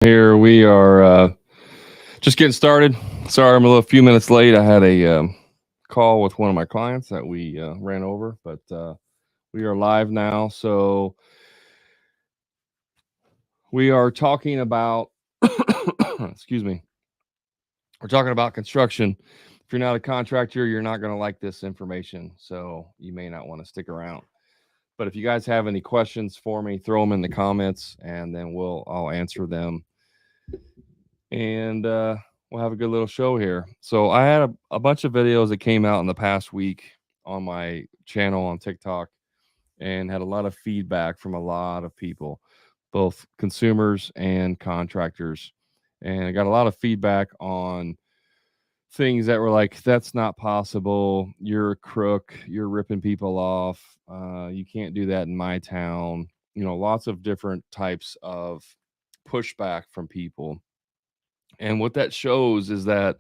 Here we are just getting started. Sorry, I'm a few minutes late. I had a call with one of my clients that we ran over, but we are live now. So we are talking about, excuse me, we're talking about construction. If you're not a contractor, you're not going to like this information. So you may not want to stick around. But if you guys have any questions for me, throw them in the comments, and then I'll answer them, and we'll have a good little show here. So I had a bunch of videos that came out in the past week on my channel on TikTok, and had a lot of feedback from a lot of people, both consumers and contractors. And I got a lot of feedback on things that were like, that's not possible. You're a crook. You're ripping people off. You can't do that in my town. Lots of different types of pushback from people. And what that shows is that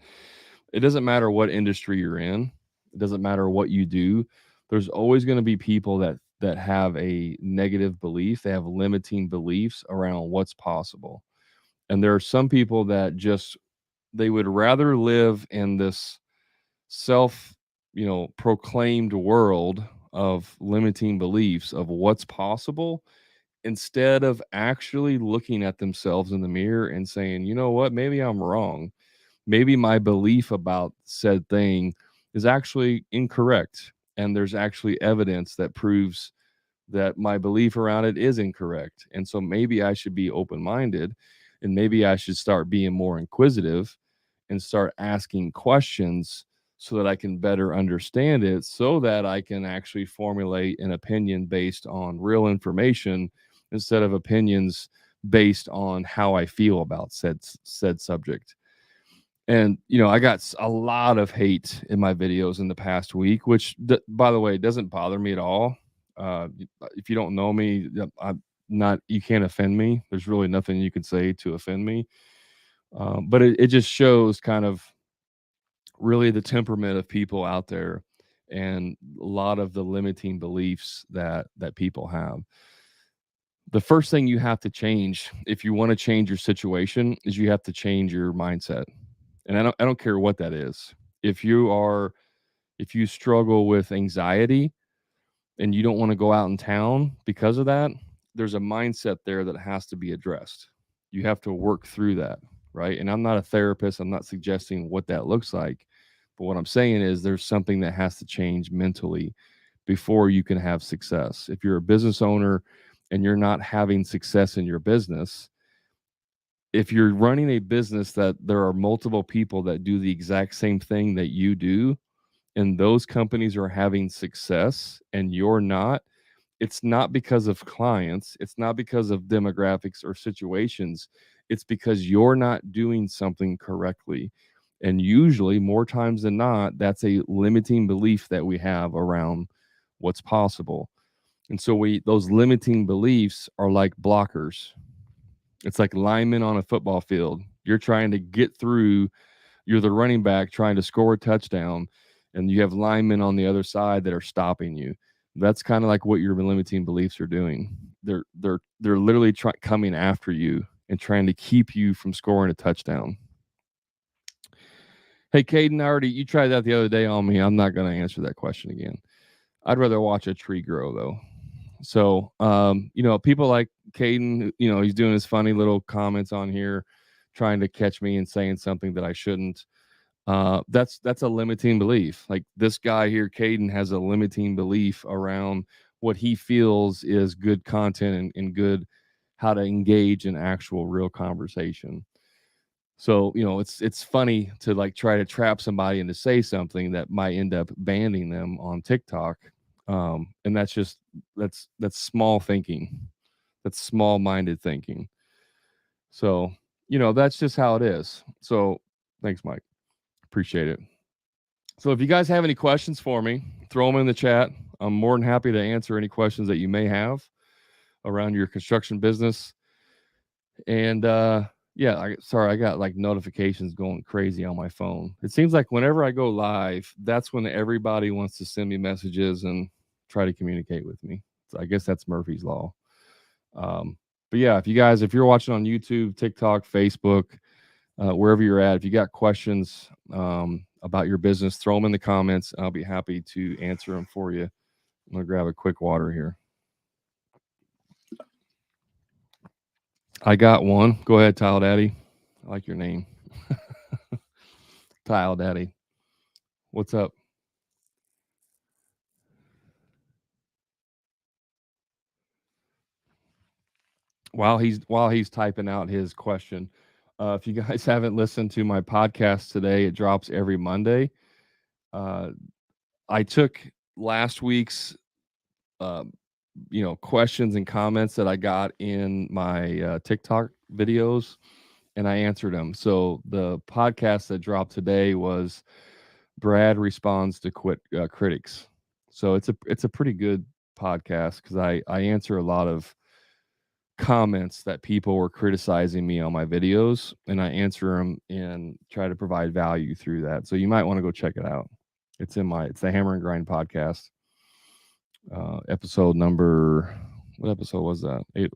it doesn't matter what industry you're in, it doesn't matter what you do. There's always going to be people that have a negative belief. They have limiting beliefs around what's possible. And there are some people that just they would rather live in this self, proclaimed world of limiting beliefs of what's possible, instead of actually looking at themselves in the mirror and saying, you know what, maybe I'm wrong. Maybe my belief about said thing is actually incorrect. And there's actually evidence that proves that my belief around it is incorrect. And so maybe I should be open minded, and maybe I should start being more inquisitive and start asking questions so that I can better understand it, so that I can actually formulate an opinion based on real information instead of opinions based on how I feel about said subject. And I got a lot of hate in my videos in the past week, which by the way, doesn't bother me at all. If you don't know me, I'm not, you can't offend me. There's really nothing you can say to offend me. But it just shows kind of really the temperament of people out there, and a lot of the limiting beliefs that people have. The first thing you have to change if you want to change your situation is you have to change your mindset. And I don't care what that is. If you struggle with anxiety and you don't want to go out in town because of that, there's a mindset there that has to be addressed. You have to work through that, right? And I'm not a therapist. I'm not suggesting what that looks like. But what I'm saying is there's something that has to change mentally before you can have success. If you're a business owner and you're not having success in your business, if you're running a business that there are multiple people that do the exact same thing that you do, and those companies are having success and you're not, it's not because of clients, it's not because of demographics or situations, it's because you're not doing something correctly. And usually, more times than not, that's a limiting belief that we have around what's possible. And so those limiting beliefs are like blockers. It's like linemen on a football field. You're trying to get through, you're the running back trying to score a touchdown, and you have linemen on the other side that are stopping you. That's kind of like what your limiting beliefs are doing. They're literally coming after you and trying to keep you from scoring a touchdown. Hey, Caden, you tried that the other day on me. I'm not going to answer that question again. I'd rather watch a tree grow, though. So, people like Caden, he's doing his funny little comments on here, trying to catch me and saying something that I shouldn't. That's a limiting belief. Like this guy here, Caden, has a limiting belief around what he feels is good content and good, how to engage in actual real conversation. So, it's funny to like try to trap somebody into say something that might end up banning them on TikTok. And that's small thinking. That's small minded thinking. So, that's just how it is. So thanks, Mike. Appreciate it. So if you guys have any questions for me, throw them in the chat. I'm more than happy to answer any questions that you may have around your construction business. And yeah, I got like notifications going crazy on my phone. It seems like whenever I go live, that's when everybody wants to send me messages and try to communicate with me. So I guess that's Murphy's Law. But yeah, if you're watching on YouTube, TikTok, Facebook, wherever you're at, if you got questions about your business, throw them in the comments. I'll be happy to answer them for you. I'm gonna grab a quick water here. I got one. Go ahead, Tile Daddy. I like your name. Tile Daddy. What's up? While he's typing out his question, if you guys haven't listened to my podcast today, it drops every Monday. Uh, I took last week's uh, questions and comments that I got in my TikTok videos, and I answered them. So the podcast that dropped today was Brad responds to critics. So it's a pretty good podcast because I answer a lot of comments that people were criticizing me on my videos, and I answer them and try to provide value through that. So you might want to go check it out. It's the Hammer and Grind podcast. Episode number, what episode was that? It's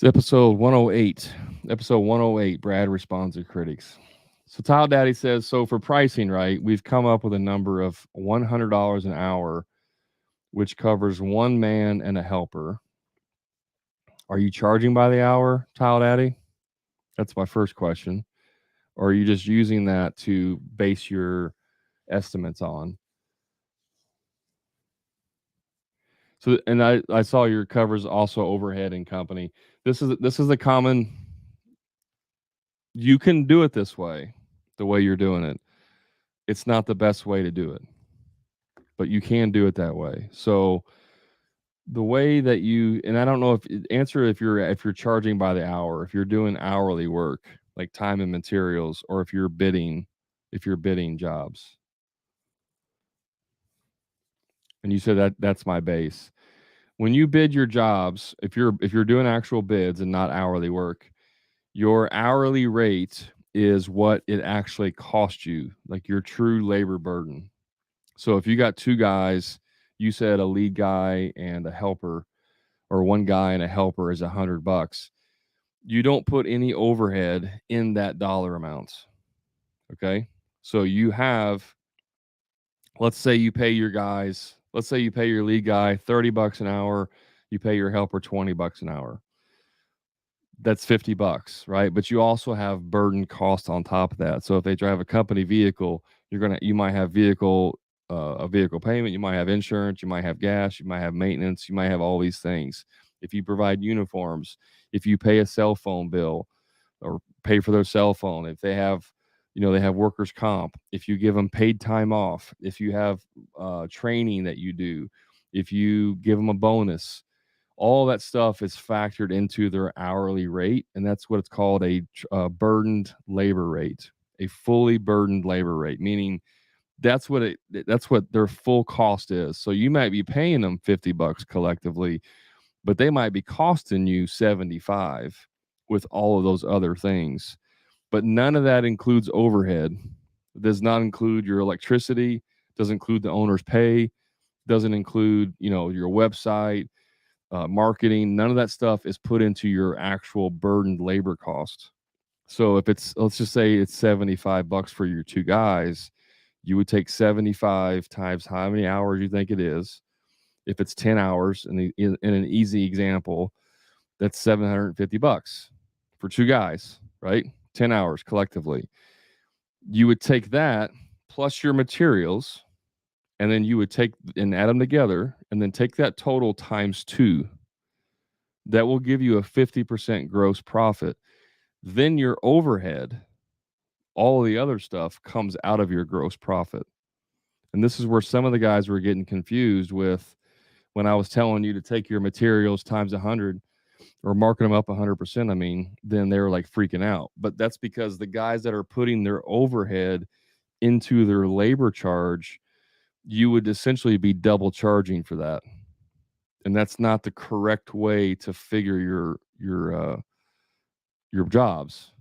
episode 108. Episode 108, Brad responds to critics. So Tile Daddy says, so for pricing, right, we've come up with a number of $100 an hour, which covers one man and a helper. Are you charging by the hour, Tile Daddy? That's my first question. Or are you just using that to base your estimates on? So, and I saw your covers also overhead and company. This is a common. You can do it this way, the way you're doing it. It's not the best way to do it, but you can do it that way. So the way that you, and I don't know if you're charging by the hour, if you're doing hourly work like time and materials, or if you're bidding jobs. And you said that's my base. When you bid your jobs, if you're doing actual bids and not hourly work, your hourly rate is what it actually cost you, like your true labor burden. So if you got two guys, you said a lead guy and a helper, or one guy and a helper is $100. You don't put any overhead in that dollar amount. Okay. So you have, let's say you pay your guys, let's say you pay your lead guy $30 an hour, you pay your helper $20 an hour. That's $50, right? But you also have burden cost on top of that. So if they drive a company vehicle, you might have a vehicle payment, you might have insurance, you might have gas, you might have maintenance, you might have all these things. If you provide uniforms, if you pay a cell phone bill or pay for their cell phone, if they have, they have workers comp, if you give them paid time off, if you have training that you do, if you give them a bonus, all that stuff is factored into their hourly rate, and that's what it's called, a burdened labor rate, a fully burdened labor rate, meaning that's what their full cost is. So you might be paying them $50 collectively, but they might be costing you 75 with all of those other things. But none of that includes overhead. It does not include your electricity, doesn't include the owner's pay, doesn't include, your website, marketing. None of that stuff is put into your actual burdened labor cost. So if let's just say it's $75 for your two guys, you would take 75 times how many hours you think it is. If it's 10 hours, in an easy example, that's $750 for two guys, right? 10 hours collectively. You would take that plus your materials, and then you would take and add them together, and then take that total times 2. That will give you a 50% gross profit. Then your overhead, all of the other stuff, comes out of your gross profit. And this is where some of the guys were getting confused with when I was telling you to take your materials times 100 or marking them up 100%. I mean, then they were like freaking out. But that's because the guys that are putting their overhead into their labor charge, you would essentially be double charging for that. And that's not the correct way to figure your jobs.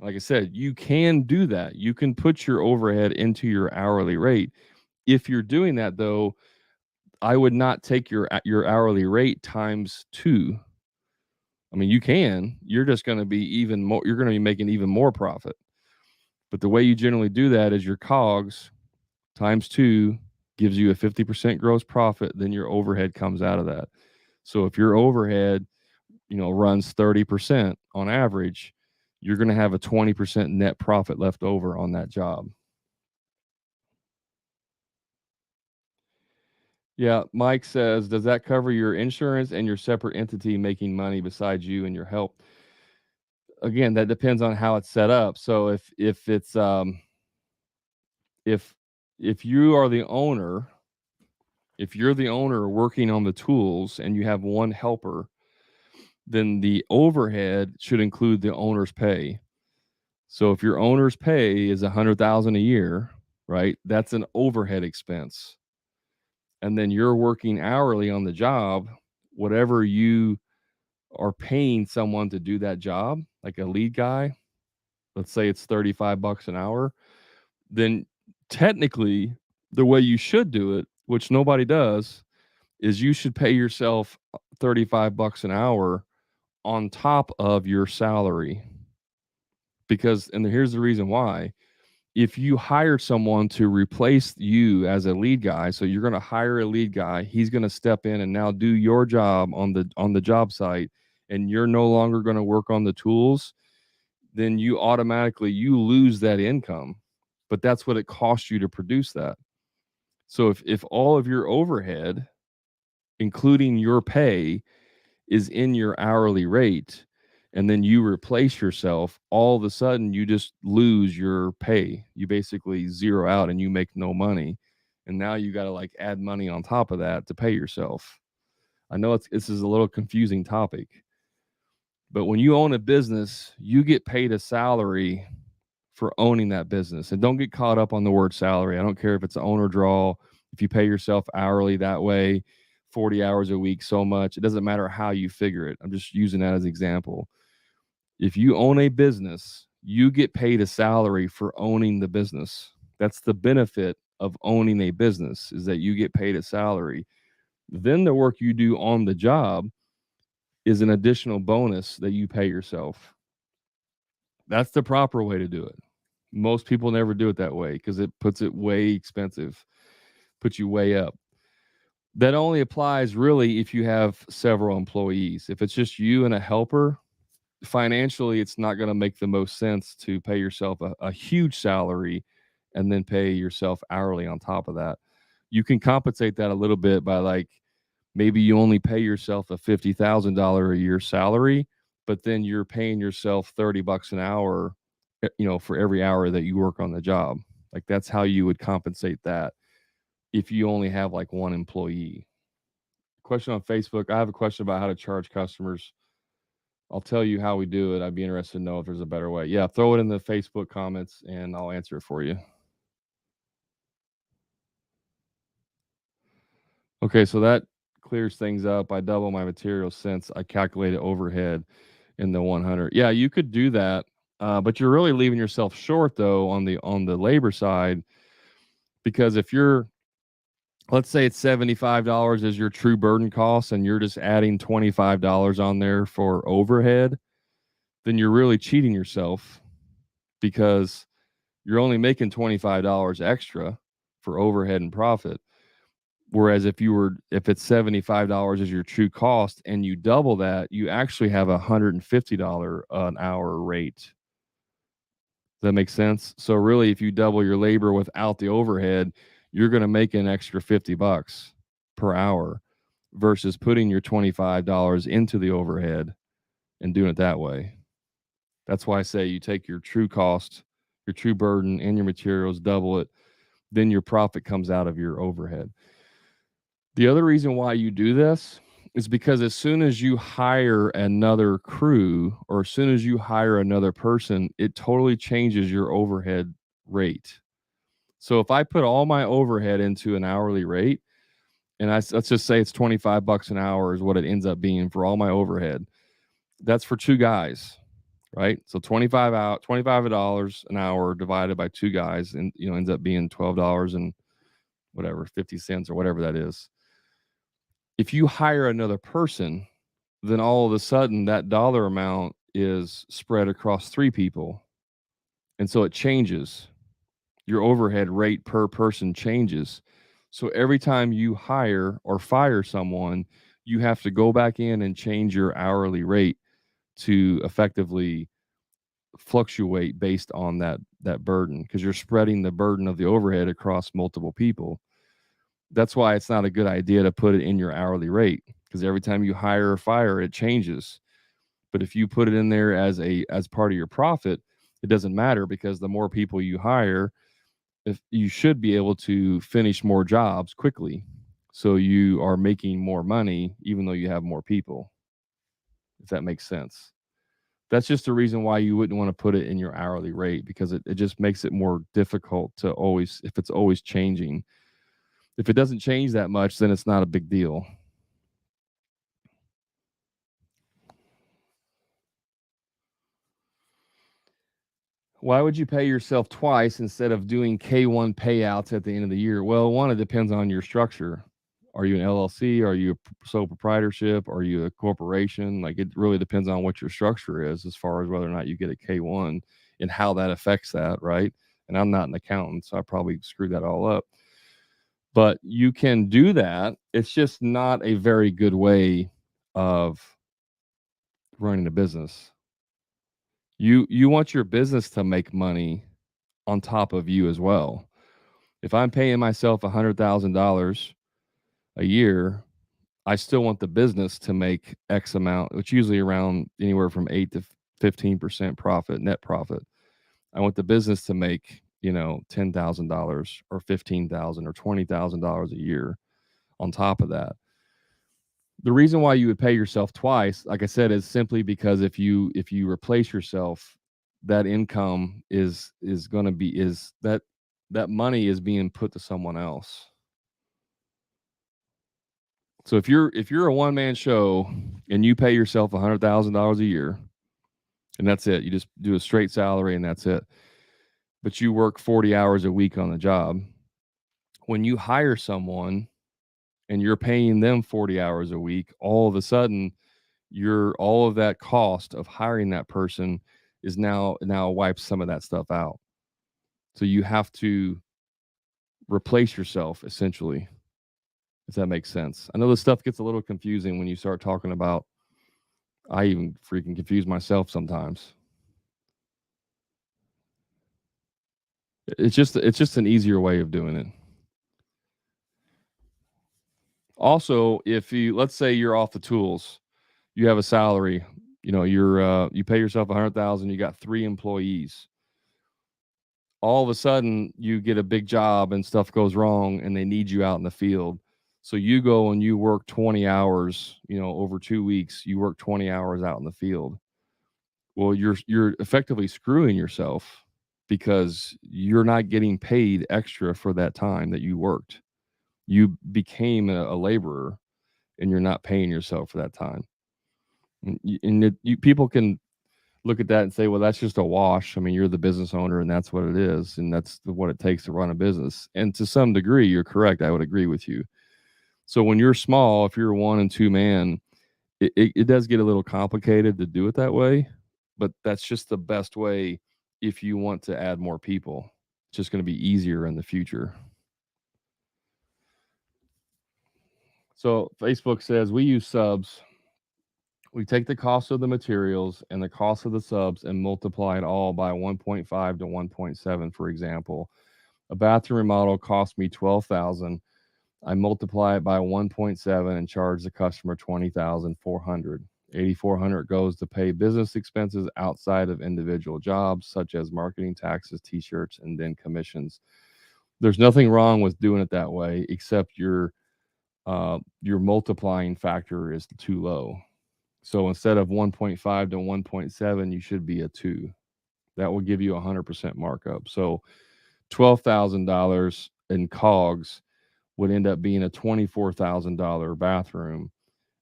Like I said, you can do that. You can put your overhead into your hourly rate. If you're doing that, though, I would not take your hourly rate times 2. I mean, you can. You're just going to be even more. You're going to be making even more profit. But the way you generally do that is your COGS times 2 gives you a 50% gross profit. Then your overhead comes out of that. So if your overhead, runs 30% on average, you're going to have a 20% net profit left over on that job. Yeah, Mike says, does that cover your insurance and your separate entity making money besides you and your help? Again, that depends on how it's set up. So if it's if you are the owner, if you're the owner working on the tools and you have one helper, then the overhead should include the owner's pay. So if your owner's pay is $100,000 a year, right? That's an overhead expense. And then you're working hourly on the job, whatever you are paying someone to do that job, like a lead guy, let's say it's $35 an hour, then technically the way you should do it, which nobody does, is you should pay yourself $35 an hour on top of your salary. Because, and here's the reason why. If you hire someone to replace you as a lead guy, so you're going to hire a lead guy, he's going to step in and now do your job on the job site, and you're no longer going to work on the tools, then you automatically lose that income. But that's what it costs you to produce that. So if all of your overhead, including your pay, is in your hourly rate, and then you replace yourself, all of a sudden you just lose your pay. You basically zero out and you make no money. And now you got to like add money on top of that to pay yourself. I know this is a little confusing topic, but when you own a business, you get paid a salary for owning that business. And don't get caught up on the word salary. I don't care if it's an owner draw, if you pay yourself hourly that way, 40 hours a week, so much. It doesn't matter how you figure it. I'm just using that as an example. If you own a business, you get paid a salary for owning the business. That's the benefit of owning a business, is that you get paid a salary. Then the work you do on the job is an additional bonus that you pay yourself. That's the proper way to do it. Most people never do it that way because it puts it way expensive, puts you way up. That only applies really if you have several employees. If it's just you and a helper, financially, it's not going to make the most sense to pay yourself a huge salary and then pay yourself hourly on top of that. You can compensate that a little bit by like maybe you only pay yourself a $50,000 a year salary, but then you're paying yourself $30 an hour, for every hour that you work on the job. Like that's how you would compensate that if you only have like one employee. Question on Facebook. I have a question about how to charge customers. I'll tell you how we do it. I'd be interested to know if there's a better way. Yeah, throw it in the Facebook comments and I'll answer it for you. Okay, so that clears things up. I double my materials since I calculated overhead in the 100. Yeah, you could do that, but you're really leaving yourself short though on the labor side, because if you're, let's say it's $75 is your true burden cost and you're just adding $25 on there for overhead, then you're really cheating yourself because you're only making $25 extra for overhead and profit. Whereas if it's $75 is your true cost and you double that, you actually have $150 an hour rate. Does that make sense? So really, if you double your labor without the overhead, you're going to make an extra $50 per hour versus putting your $25 into the overhead and doing it that way. That's why I say you take your true cost, your true burden, and your materials, double it, then your profit comes out of your overhead. The other reason why you do this is because as soon as you hire another crew or as soon as you hire another person, it totally changes your overhead rate. So if I put all my overhead into an hourly rate, and let's just say it's $25 an hour is what it ends up being for all my overhead. That's for two guys, right? So $25 an hour divided by two guys, and ends up being $12 and whatever 50 cents or whatever that is. If you hire another person, then all of a sudden that dollar amount is spread across 3 people, and so it changes. Your overhead rate per person changes. So every time you hire or fire someone, you have to go back in and change your hourly rate to effectively fluctuate based on that burden, because you're spreading the burden of the overhead across multiple people. That's why it's not a good idea to put it in your hourly rate, because every time you hire or fire, it changes. But if you put it in there as part of your profit, it doesn't matter, because the more people you hire, if you should be able to finish more jobs quickly. So you are making more money even though you have more people, if that makes sense. That's just the reason why you wouldn't want to put it in your hourly rate, because it just makes it more difficult to always, if it's always changing. If it doesn't change that much, then it's not a big deal. Why would you pay yourself twice instead of doing K1 payouts at the end of the year? Well, one, it depends on your structure. Are you an LLC? Are you a sole proprietorship? Are you a corporation? Like, it really depends on what your structure is as far as whether or not you get a K1 and how that affects that, right? And I'm not an accountant, so I probably screwed that all up. But you can do that. It's just not a very good way of running a business. You want your business to make money on top of you as well. If I'm paying myself $100,000 a year, I still want the business to make X amount, which usually around anywhere from 8 to 15% profit, net profit. I want the business to make, $10,000 or 15,000 or $20,000 a year on top of that. The reason why you would pay yourself twice, like I said, is simply because if you replace yourself, that income is going to be is that money is being put to someone else. So if you're a one man show and you pay yourself $100,000 a year, and that's it, you just do a straight salary and that's it. But you work 40 hours a week on the job. When you hire someone and you're paying them 40 hours a week, all of a sudden all of that cost of hiring that person is now wipes some of that stuff out. So you have to replace yourself essentially, if that makes sense. I know this stuff gets a little confusing when you start talking about, I even freaking confuse myself sometimes. It's just an easier way of doing it. Also, if you, let's say you're off the tools, you have a salary, you pay yourself 100,000, you got 3 employees. All of a sudden you get a big job and stuff goes wrong and they need you out in the field. So you go and you work 20 hours, over 2 weeks, you work 20 hours out in the field. Well, you're effectively screwing yourself, because you're not getting paid extra for that time that you worked. You became a laborer and you're not paying yourself for that time. People can look at that and say, well, that's just a wash. I mean, you're the business owner and that's what it is. And that's what it takes to run a business. And to some degree, you're correct. I would agree with you. So when you're small, if you're a 1 and 2 man, it does get a little complicated to do it that way. But that's just the best way if you want to add more people. It's just going to be easier in the future. So Facebook says we use subs. We take the cost of the materials and the cost of the subs and multiply it all by 1.5 to 1.7. For example, a bathroom remodel cost me 12,000. I multiply it by 1.7 and charge the customer 20,400. 8,400 goes to pay business expenses outside of individual jobs, such as marketing, taxes, t-shirts, and then commissions. There's nothing wrong with doing it that way, except your multiplying factor is too low. So instead of 1.5 to 1.7, you should be a 2. That will give you 100% markup. So $12,000 in COGS would end up being a $24,000 bathroom,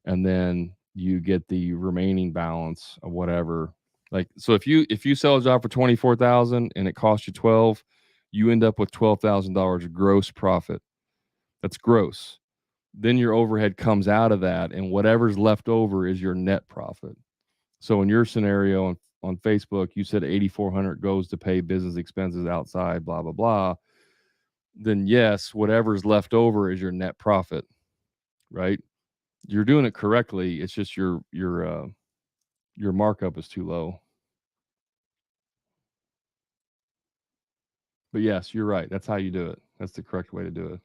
and then you get the remaining balance of whatever. Like, so if you sell a job for 24,000 and it costs you 12, you end up with $12,000 gross profit. That's gross. then your overhead comes out of that, and whatever's left over is your net profit. So in your scenario on Facebook, you said 8,400 goes to pay business expenses outside, blah blah blah. Then yes, whatever's left over is your net profit, right? You're doing it correctly. It's just your markup is too low. But yes, you're right. That's how you do it. That's the correct way to do it.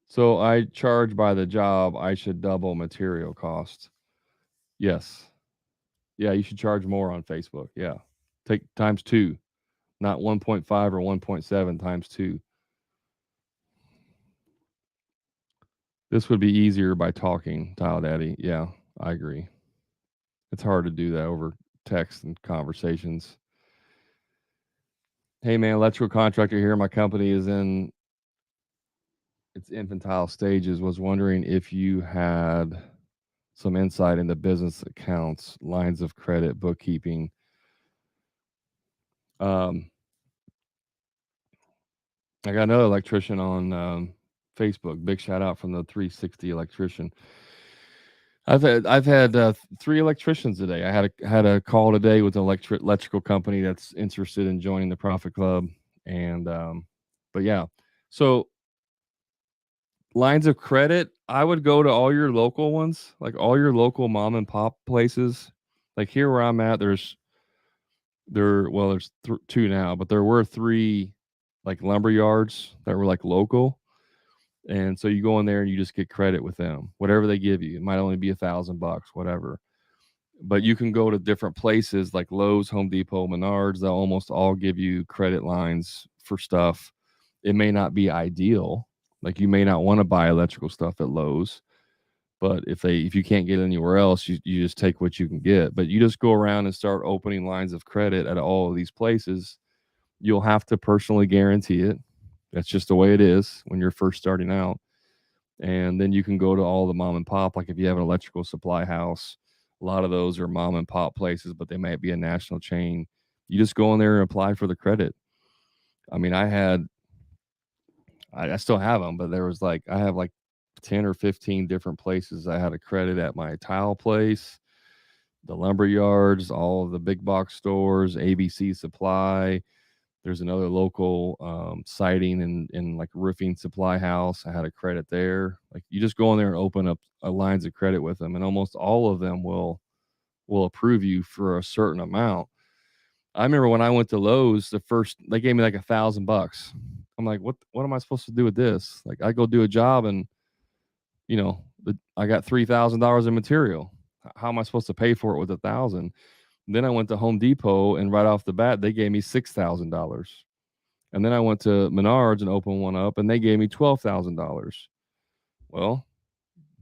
So I charge by the job. I should double material cost. Yes. Yeah, you should charge more on Facebook. Yeah. Take times 2, not 1.5 or 1.7 times 2. This would be easier by talking, Tile Daddy. Yeah, I agree. It's hard to do that over text and conversations. Hey man, electrical contractor here. My company is in its infantile stages. Was wondering if you had some insight into business accounts, lines of credit, bookkeeping. Um, I got another electrician on Facebook. Big shout out from the 360 electrician. I've had 3 electricians today. I had a call today with an electrical company that's interested in joining the Profit Club, and but yeah, so lines of credit, I would go to all your local ones, like all your local mom and pop places. Like here where I'm at, there's 2 now, but there were 3 like lumber yards that were like local. And so you go in there and you just get credit with them. Whatever they give you. It might only be $1,000, whatever. But you can go to different places like Lowe's, Home Depot, Menards. They'll almost all give you credit lines for stuff. It may not be ideal. Like you may not want to buy electrical stuff at Lowe's, but if you can't get anywhere else, you just take what you can get. But you just go around and start opening lines of credit at all of these places. You'll have to personally guarantee it. That's just the way it is when you're first starting out. And then you can go to all the mom and pop, like if you have an electrical supply house, a lot of those are mom and pop places, but they might be a national chain. You just go in there and apply for the credit. I mean, I still have them, but there was like I have like 10 or 15 different places I had a credit at: my tile place, the lumber yards, all of the big box stores, ABC Supply. There's another local siding and like roofing supply house. I had a credit there. Like you just go in there and open up lines of credit with them, and almost all of them will approve you for a certain amount. I remember when I went to Lowe's, they gave me like $1,000. I'm like, what am I supposed to do with this? Like I go do a job and I got $3,000 in material. How am I supposed to pay for it with 1,000? Then I went to Home Depot, and right off the bat, they gave me $6,000. And then I went to Menards and opened one up, and they gave me $12,000. Well,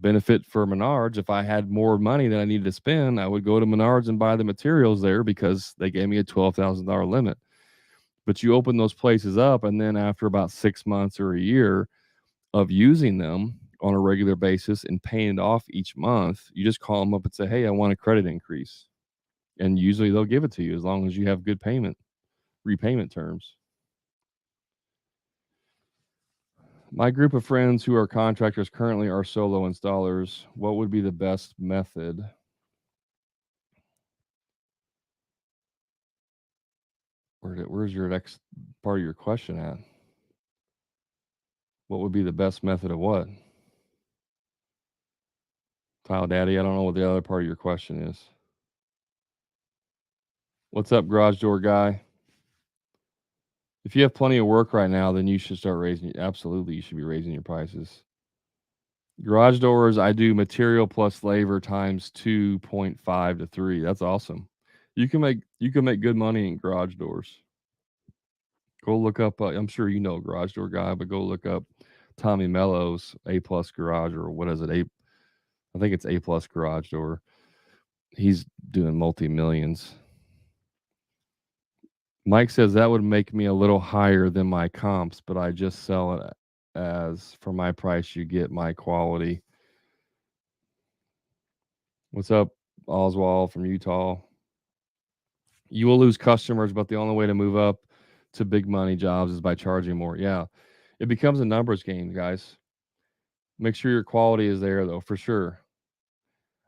benefit for Menards, if I had more money than I needed to spend, I would go to Menards and buy the materials there because they gave me a $12,000 limit. But you open those places up, and then after about 6 months or a year of using them on a regular basis and paying it off each month, you just call them up and say, "Hey, I want a credit increase." And usually they'll give it to you as long as you have good repayment terms. My group of friends who are contractors currently are solo installers. What would be the best method? Where's your next part of your question at? What would be the best method of what? Tile Daddy, I don't know what the other part of your question is. What's up, garage door guy? If you have plenty of work right now, then you should start absolutely, you should be raising your prices. Garage doors, I do material plus labor times 2.5 to 3. That's awesome. You can make good money in garage doors. Go look up. I'm sure you know a garage door guy, but go look up Tommy Mello's A Plus Garage, or what is it? I think it's A Plus Garage Door. He's doing multi millions. Mike says that would make me a little higher than my comps, but I just sell it as for my price. You get my quality. What's up, Oswald from Utah? You will lose customers, but the only way to move up to big money jobs is by charging more. Yeah. It becomes a numbers game, guys. Make sure your quality is there though, for sure.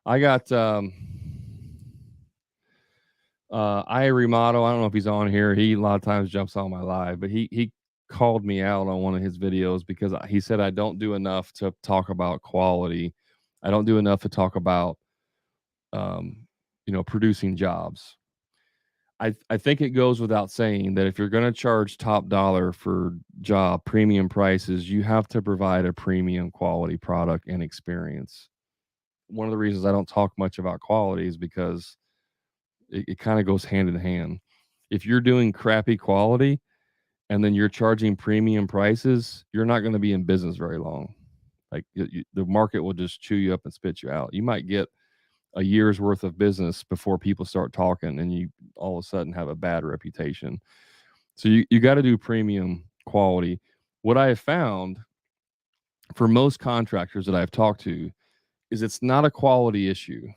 I got Irie Model. I don't know if he's on here. He a lot of times jumps on my live, but he called me out on one of his videos because he said I don't do enough to talk about quality. I don't do enough to talk about um, producing jobs. I think it goes without saying that if you're going to charge top dollar for job premium prices, you have to provide a premium quality product and experience. One of the reasons I don't talk much about quality is because it kind of goes hand in hand. If you're doing crappy quality and then you're charging premium prices, you're not going to be in business very long. Like the market will just chew you up and spit you out. You might get a year's worth of business before people start talking and you all of a sudden have a bad reputation. So you got to do premium quality. What I have found for most contractors that I've talked to is it's not a quality issue.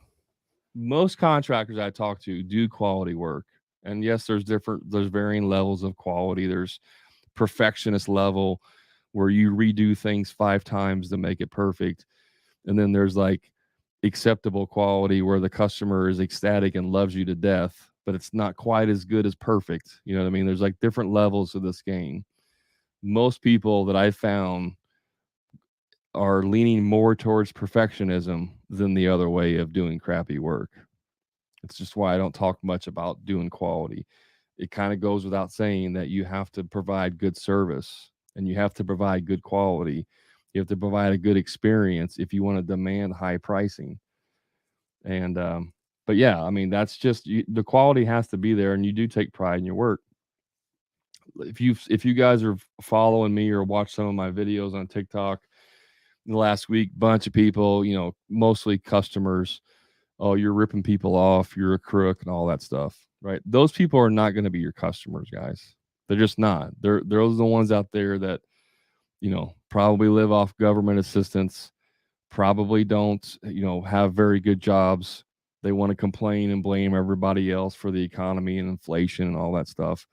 Most contractors I talk to do quality work. And yes, there's varying levels of quality. There's perfectionist level where you redo things 5 times to make it perfect. And then there's like acceptable quality where the customer is ecstatic and loves you to death, but it's not quite as good as perfect. You know what I mean? There's like different levels of this game. Most people that I found are leaning more towards perfectionism than the other way of doing crappy work. It's just why I don't talk much about doing quality. It kind of goes without saying that you have to provide good service and you have to provide good quality. You have to provide a good experience if you want to demand high pricing. And but yeah, I mean that's just the quality has to be there, and you do take pride in your work. If you guys are following me or watch some of my videos on TikTok in the last week, bunch of people, mostly customers, oh, you're ripping people off, you're a crook, and all that stuff, right? Those people are not going to be your customers, guys. They're just not. They're those are the ones out there that probably live off government assistance, probably don't have very good jobs. They want to complain and blame everybody else for the economy and inflation and all that stuff.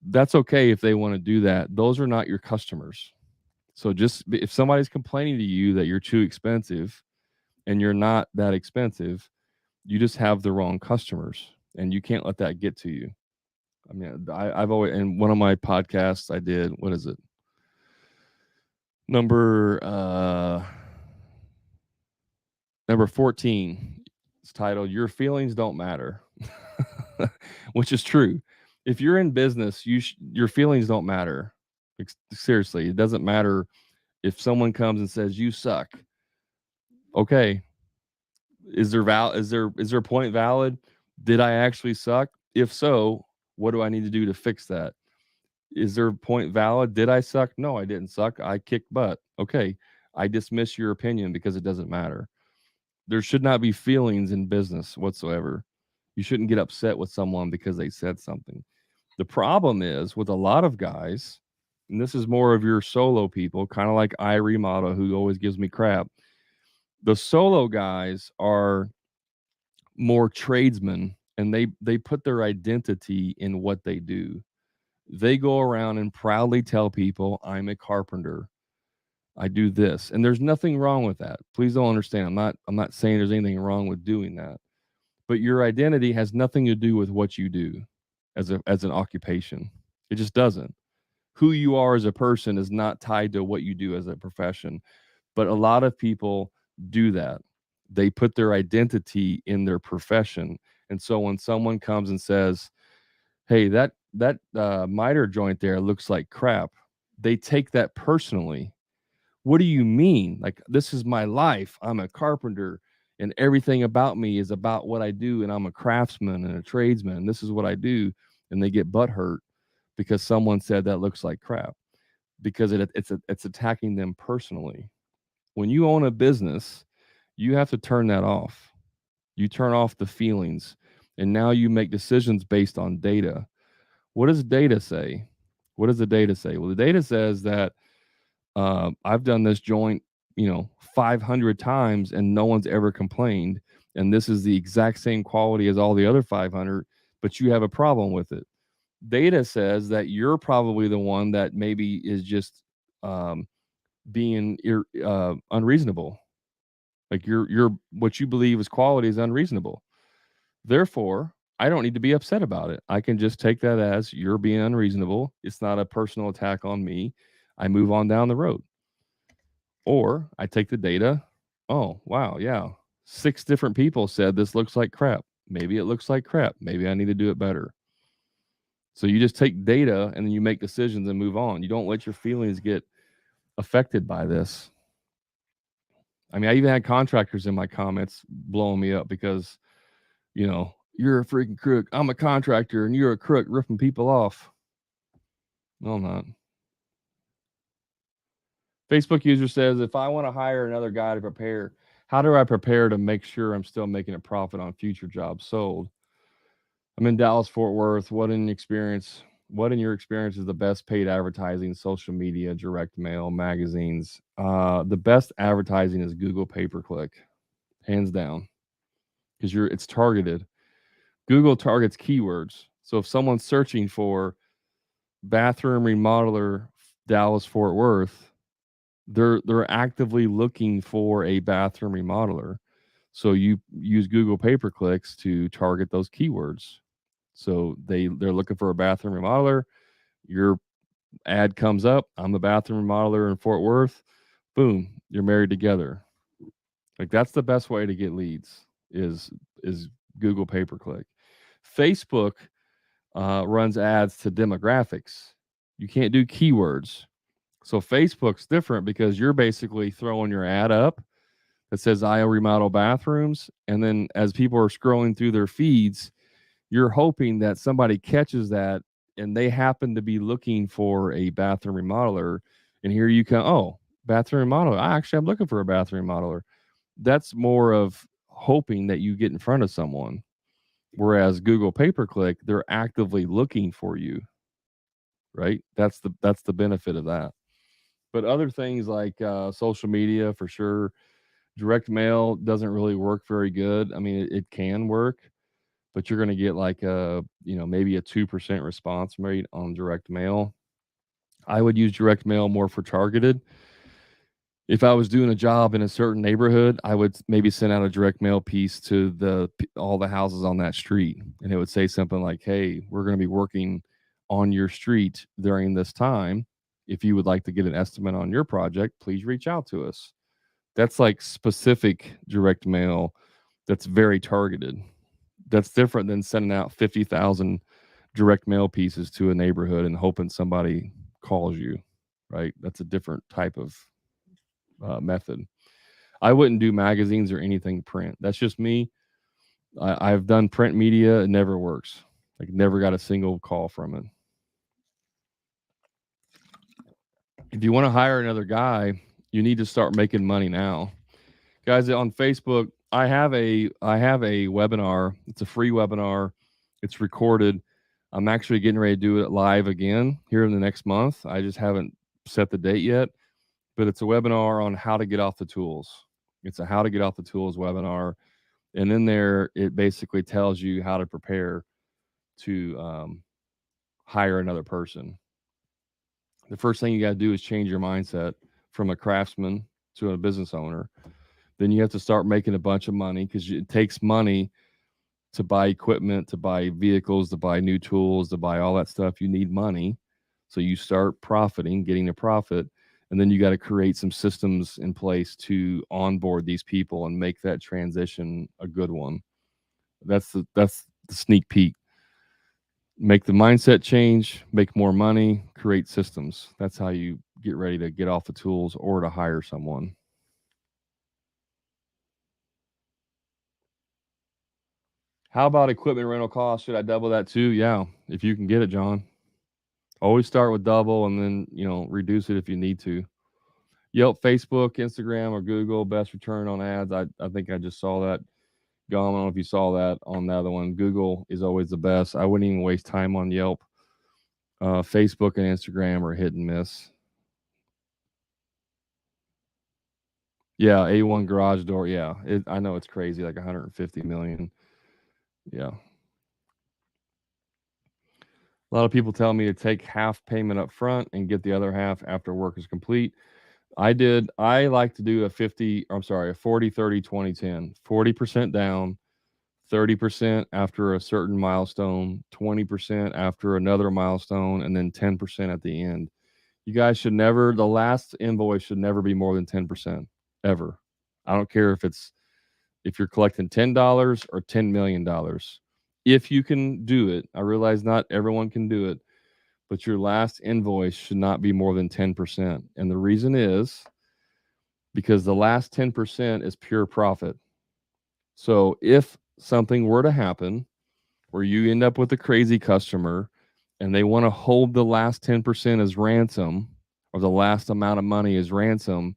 That's okay if they want to do that. Those are not your customers. So just if somebody's complaining to you that you're too expensive and you're not that expensive, you just have the wrong customers, and you can't let that get to you. I mean, I've always, in one of my podcasts I did, what is it? Number 14. It's titled "Your Feelings Don't Matter," which is true. If you're in business, your feelings don't matter. Seriously, it doesn't matter if someone comes and says you suck. Okay, is their point valid? Did I actually suck? If so, what do I need to do to fix that? Is their point valid? Did I suck? No, I didn't suck. I kicked butt. Okay, I dismiss your opinion because it doesn't matter. There should not be feelings in business whatsoever. You shouldn't get upset with someone because they said something. The problem is with a lot of guys, and this is more of your solo people, kind of like Irie Mata, who always gives me crap. The solo guys are more tradesmen, and they put their identity in what they do. They go around and proudly tell people, I'm a carpenter. I do this. And there's nothing wrong with that. Please don't understand. I'm not saying there's anything wrong with doing that. But your identity has nothing to do with what you do as an occupation. It just doesn't. Who you are as a person is not tied to what you do as a profession. But a lot of people do that. They put their identity in their profession. And so when someone comes and says, hey, that miter joint there looks like crap, they take that personally. What do you mean? Like, this is my life. I'm a carpenter and everything about me is about what I do, and I'm a craftsman and a tradesman, and this is what I do. And they get butt hurt because someone said that looks like crap, because it's attacking them personally. When you own a business, you have to turn that off. You turn off the feelings, and now you make decisions based on data. What does data say? What does the data say? Well, the data says that I've done this joint, 500 times and no one's ever complained. And this is the exact same quality as all the other 500, but you have a problem with it. Data says that you're probably the one that maybe is just um, being unreasonable. Like your what you believe is quality is unreasonable. Therefore, I don't need to be upset about it. I can just take that as you're being unreasonable. It's not a personal attack on me. I move on down the road. Or I take the data. Oh, wow, yeah. 6 different people said this looks like crap. Maybe it looks like crap. Maybe I need to do it better. So you just take data and then you make decisions and move on. You don't let your feelings get affected by this. I mean, I even had contractors in my comments blowing me up because, you're a freaking crook. I'm a contractor and you're a crook ripping people off. No, I'm not. Facebook user says, if I want to hire another guy to prepare, how do I prepare to make sure I'm still making a profit on future jobs sold? I'm in Dallas, Fort Worth. What in your experience is the best paid advertising, social media, direct mail, magazines? The best advertising is Google pay-per-click, hands down, because it's targeted. Google targets keywords. So if someone's searching for bathroom remodeler Dallas Fort Worth, they're actively looking for a bathroom remodeler. So you use Google pay-per-clicks to target those keywords. So they're looking for a bathroom remodeler. Your ad comes up. I'm a bathroom remodeler in Fort Worth. Boom, you're married together. Like that's the best way to get leads is Google pay-per-click. Facebook runs ads to demographics. You can't do keywords. So Facebook's different because you're basically throwing your ad up that says I remodel bathrooms, and then as people are scrolling through their feeds, you're hoping that somebody catches that and they happen to be looking for a bathroom remodeler, and here you come. Oh, bathroom remodeler. I'm looking for a bathroom remodeler. That's more of hoping that you get in front of someone. Whereas Google pay-per-click, they're actively looking for you, right? That's the benefit of that. But other things like social media, for sure, direct mail doesn't really work very good. I mean, it can work, but you're going to get like maybe a 2% response rate on direct mail. I would use direct mail more for targeted. If I was doing a job in a certain neighborhood, I would maybe send out a direct mail piece to all the houses on that street, and it would say something like, "Hey, we're going to be working on your street during this time. If you would like to get an estimate on your project, please reach out to us." That's like specific direct mail that's very targeted. That's different than sending out 50,000 direct mail pieces to a neighborhood and hoping somebody calls you, right? That's a different type of method. I wouldn't do magazines or anything print. That's just me. I've done print media. It never works. Like, never got a single call from it. If you want to hire another guy, you need to start making money now. Guys, on Facebook, I have a webinar. It's a free webinar. It's recorded. I'm actually getting ready to do it live again here in the next month. I just haven't set the date yet, but it's a webinar on how to get off the tools. It's a how to get off the tools webinar. And in there, it basically tells you how to prepare to hire another person. The first thing you got to do is change your mindset from a craftsman to a business owner. Then you have to start making a bunch of money because it takes money to buy equipment, to buy vehicles, to buy new tools, to buy all that stuff. You need money. So you start profiting, getting a profit, and then you got to create some systems in place to onboard these people and make that transition a good one. That's the sneak peek. Make the mindset change, make more money, create systems. That's how you get ready to get off the tools or to hire someone. How about equipment rental costs? Should I double that too? Yeah, if you can get it, John. Always start with double and then, reduce it if you need to. Yelp, Facebook, Instagram, or Google, best return on ads. I think I just saw that. Gone. I don't know if you saw that on the other one. Google is always the best. I wouldn't even waste time on Yelp. Facebook and Instagram are hit and miss. Yeah, A1 garage door. Yeah, I know it's crazy, like 150 million. Yeah. A lot of people tell me to take half payment up front and get the other half after work is complete. I like to do a 40, 30, 20, 10. 40% down, 30% after a certain milestone, 20% after another milestone, and then 10% at the end. You guys should never, the last invoice should never be more than 10% ever. I don't care if you're collecting $10 or $10 million. If you can do it, I realize not everyone can do it, but your last invoice should not be more than 10%. And the reason is because the last 10% is pure profit. So if something were to happen where you end up with a crazy customer and they want to hold the last 10% as ransom, or the last amount of money as ransom,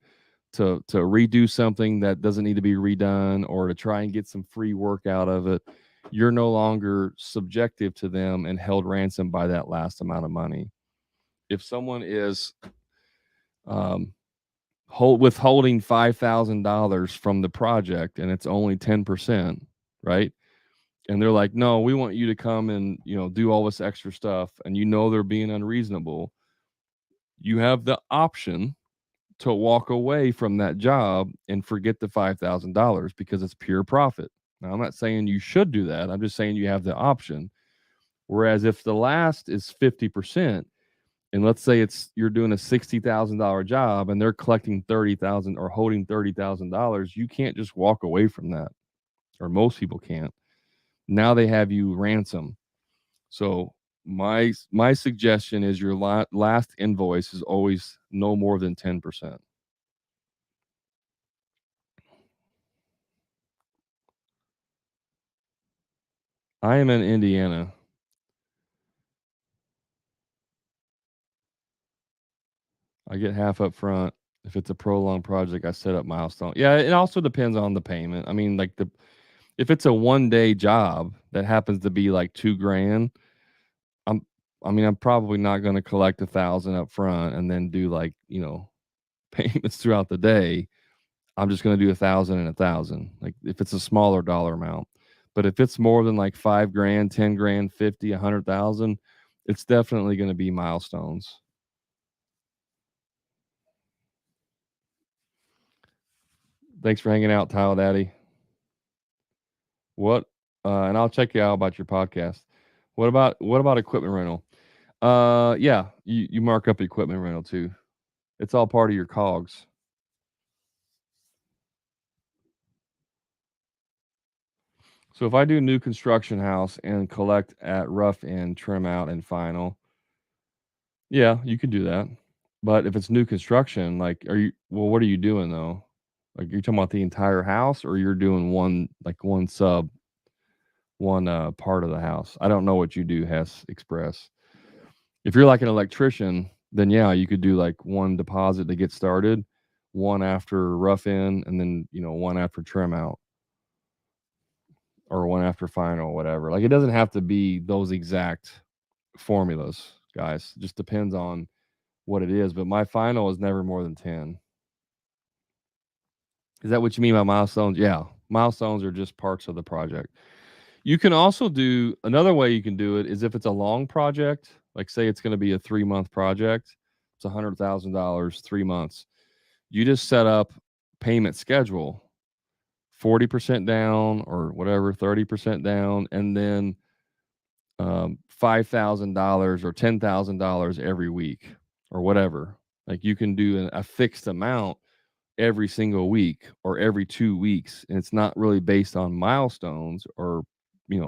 to redo something that doesn't need to be redone, or to try and get some free work out of it, you're no longer subjective to them and held ransom by that last amount of money. If someone is um, withholding $5,000 from the project and it's only 10%, right? And they're like, no, we want you to come and do all this extra stuff, and they're being unreasonable, you have the option to walk away from that job and forget the $5,000 because it's pure profit. Now, I'm not saying you should do that. I'm just saying you have the option. Whereas if the last is 50%, and let's say you're doing a $60,000 job and they're collecting 30,000 or holding $30,000, you can't just walk away from that, or most people can't. Now they have you ransom. So my suggestion is your last invoice is always no more than 10%. I am in Indiana. I get half up front. If it's a prolonged project, I set up milestone. Yeah, it also depends on the payment. I mean, like if it's a 1 day job that happens to be like 2 grand, I'm I'm probably not going to collect 1,000 up front and then do payments throughout the day. I'm just going to do 1,000 and 1,000. Like if it's a smaller dollar amount, but if it's more than like 5 grand, 10 grand, 50, 100,000, it's definitely going to be milestones. Thanks for hanging out, Tile Daddy. What? And I'll check you out about your podcast. What about equipment rental? Yeah, you mark up equipment rental too. It's all part of your cogs. So if I do new construction house and collect at rough end, trim out, and final, yeah, you can do that. But if it's new construction, like, what are you doing though? Like, you're talking about the entire house, or you're doing one one part of the house? I don't know what you do, Hess Express. If you're like an electrician, then yeah, you could do like one deposit to get started, one after rough in, and then one after trim out, or one after final, whatever. Like, it doesn't have to be those exact formulas, guys. It just depends on what it is. But my final is never more than 10. Is that what you mean by milestones? Yeah. Milestones are just parts of the project. You can also do another way you can do it is if it's a long project, like say it's going to be a 3-month project, it's $100,000, 3 months. You just set up payment schedule, 40% down or whatever, 30% down, and then $5,000 or $10,000 every week or whatever. Like you can do a fixed amount every single week or every 2 weeks, and it's not really based on milestones or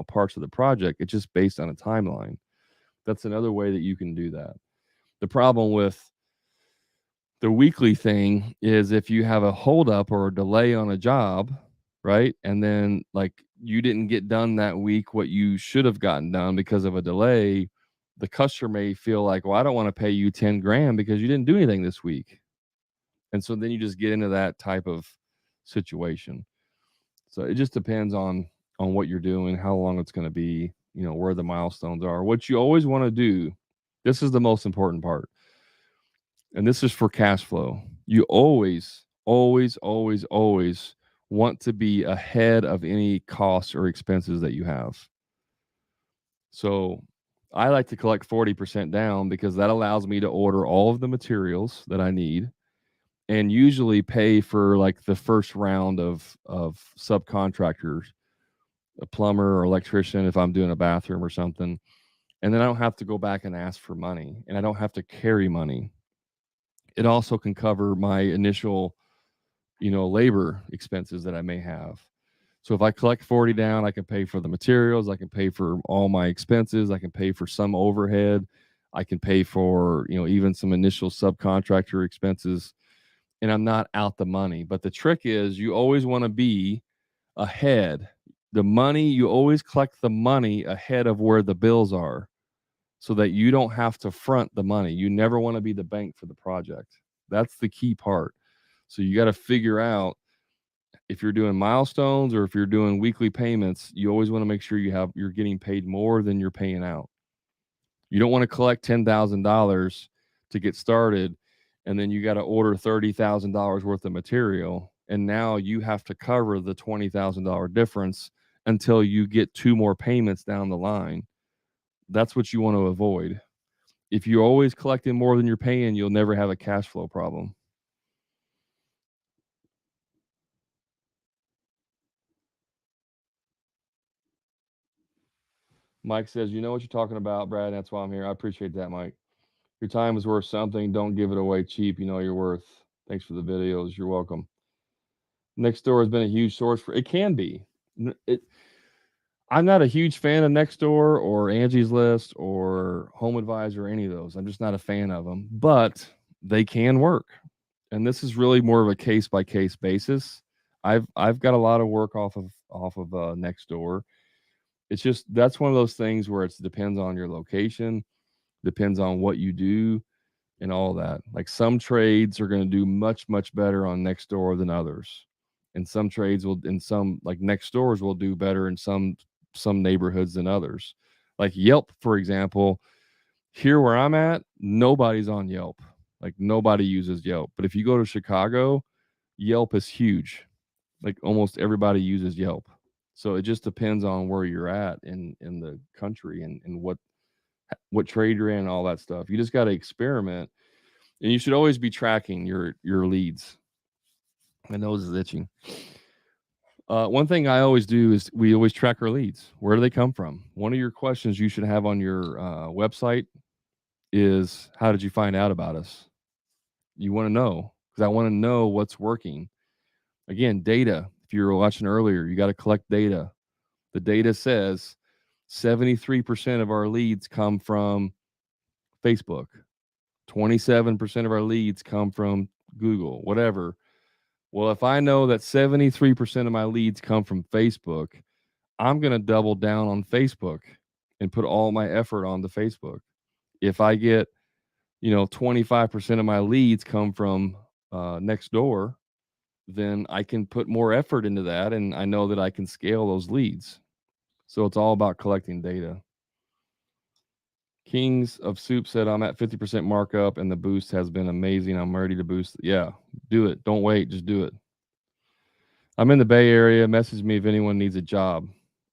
parts of the project. It's just based on a timeline. That's another way that you can do that. The problem with the weekly thing is if you have a holdup or a delay on a job, right? And then like you didn't get done that week what you should have gotten done because of a delay, the customer may feel like, well, I don't want to pay you 10 grand because you didn't do anything this week. And so then you just get into that type of situation. So it just depends on what you're doing, how long it's going to be, where the milestones are. What you always want to do, this is the most important part, and this is for cash flow. You always, always, always, always want to be ahead of any costs or expenses that you have. So I like to collect 40% down because that allows me to order all of the materials that I need and usually pay for like the first round of subcontractors, a plumber or electrician if I'm doing a bathroom or something. And then I don't have to go back and ask for money and I don't have to carry money. It also can cover my initial, labor expenses that I may have. So if I collect 40 down, I can pay for the materials, I can pay for all my expenses, I can pay for some overhead, I can pay for, even some initial subcontractor expenses, and I'm not out the money. But the trick is you always want to be ahead. The money, you always collect the money ahead of where the bills are so that you don't have to front the money. You never want to be the bank for the project. That's the key part. So you got to figure out if you're doing milestones or if you're doing weekly payments, you always want to make sure you're getting paid more than you're paying out. You don't want to collect $10,000 to get started and then you got to order $30,000 worth of material and now you have to cover the $20,000 difference until you get two more payments down the line. That's what you want to avoid. If you're always collecting more than you're paying, you'll never have a cash flow problem. Mike says, "You know what you're talking about, Brad. That's why I'm here." I appreciate that, Mike. Your time is worth something. Don't give it away cheap. You know your worth. Thanks for the videos. You're welcome. Nextdoor has been a huge source for it. Can be. I'm not a huge fan of Nextdoor or Angie's List or Home Advisor or any of those. I'm just not a fan of them, but they can work. And this is really more of a case by case basis. I've got a lot of work off of Nextdoor. It's just that's one of those things where it depends on your location, depends on what you do, and all that. Like some trades are going to do much better on Nextdoor than others, and some trades will, in some like Nextdoors will do better in some neighborhoods than others. Like Yelp, for example, here where I'm at, nobody's on Yelp. Like nobody uses Yelp. But if you go to Chicago, Yelp is huge. Like almost everybody uses Yelp. So it just depends on where you're at in the country and what trade you're in and all that stuff. You just got to experiment, and you should always be tracking your leads. My nose is itching. One thing I always do is we always track our leads. Where do they come from? One of your questions you should have on your website is, how did you find out about us? You want to know, because I want to know what's working. Again, data. If you were watching earlier, you got to collect data. The data says 73% of our leads come from Facebook. 27% of our leads come from Google, whatever. Well, if I know that 73% of my leads come from Facebook, I'm going to double down on Facebook and put all my effort onto Facebook. If I get, 25% of my leads come from Nextdoor, then I can put more effort into that and I know that I can scale those leads. So it's all about collecting data. Kings of Soup said, "I'm at 50% markup and the boost has been amazing. I'm ready to boost." Yeah, do it. Don't wait. Just do it. I'm in the Bay Area. Message me if anyone needs a job.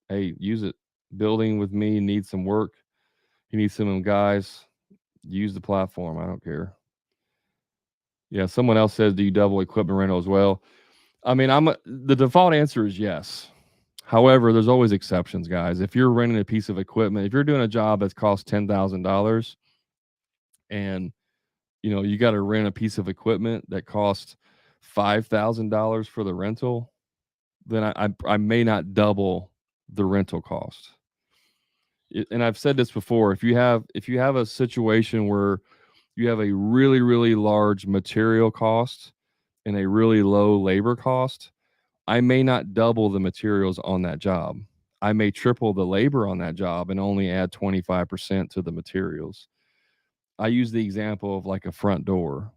Hey, use it. Building with me needs some work. You need some guys. Use the platform. I don't care. Yeah, someone else says, "Do you double equipment rental as well?" I mean, the default answer is yes. However, there's always exceptions, guys. If you're renting a piece of equipment, if you're doing a job that's cost $10,000 and you got to rent a piece of equipment that costs $5,000 for the rental, then I may not double the rental cost. And I've said this before, if you have a situation where you have a really large material cost and a really low labor cost, I may not double the materials on that job. I may triple the labor on that job and only add 25% to the materials. I use the example of like a front door.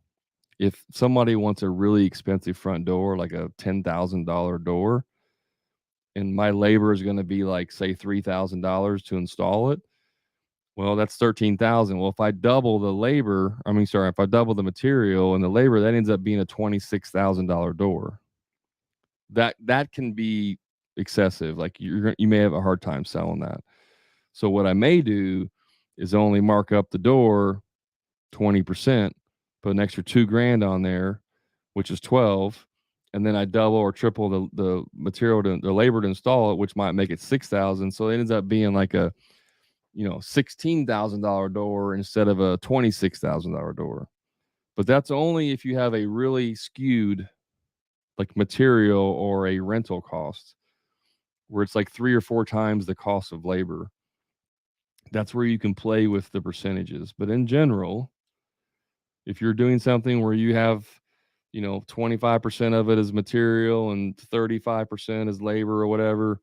If somebody wants a really expensive front door, like a $10,000 door, and my labor is going to be like, say, $3,000 to install it, well, that's 13,000. Well, if I double the labor, if I double the material and the labor, that ends up being a $26,000 door. That can be excessive. Like you may have a hard time selling that. So what I may do is only mark up the door 20%, put an extra $2,000 on there, which is 12, and then I double or triple the material the labor to install it, which might make it 6,000. So it ends up being like a $16,000 door instead of a $26,000 door. But that's only if you have a really skewed like material or a rental cost where it's like 3 or 4 times the cost of labor. That's where you can play with the percentages. But in general, if you're doing something where you have 25% of it is material and 35% is labor or whatever,